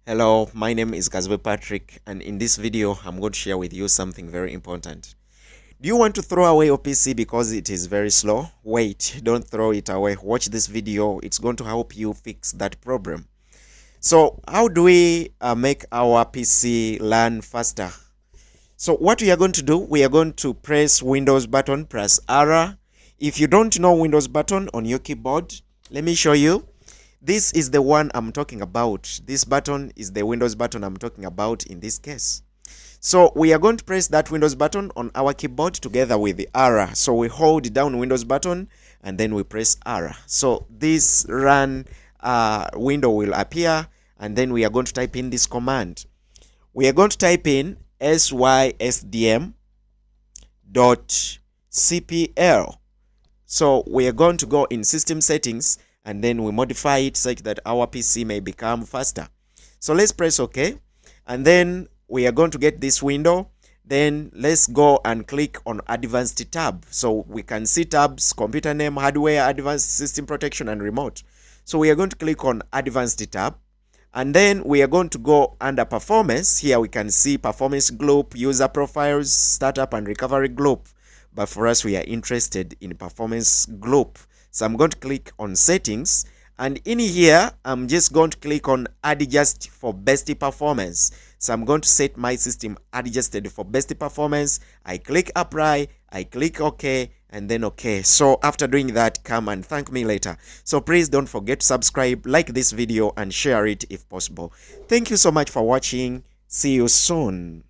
Hello, my name is Gazwe Patrick, and in this video, I'm going to share with you something very important. Do you want to throw away your PC because it is very slow? Wait, don't throw it away. Watch this video. It's going to help you fix that problem. So, how do we make our PC run faster? So, what we are going to do, we are going to press Windows button plus R. If you don't know Windows button on your keyboard, let me show you. This is the one I'm talking about. This button is the Windows button I'm talking about in this case. So we are going to press that Windows button on our keyboard together with the R. So we hold down Windows button and then we press R. So this run window will appear, and then we are going to type in this command. We are going to type in sysdm.cpl. So we are going to go in system settings, and then we modify it such that our PC may become faster. So let's press OK, and then we are going to get this window. Then let's go and click on Advanced tab. So we can see tabs: computer name, hardware, advanced system protection, and remote. So we are going to click on Advanced tab, and then we are going to go under Performance. Here we can see Performance Group, User Profiles, Startup, and Recovery Group. But for us, we are interested in Performance Group. So I'm going to click on Settings, and in here I'm just going to click on Adjust for best performance. So I'm going to set my system adjusted for best performance. I click Apply, I click OK, and then OK. So after doing that, come and thank me later. So please don't forget to subscribe, like this video, and share it if possible. Thank you so much for watching. See you soon.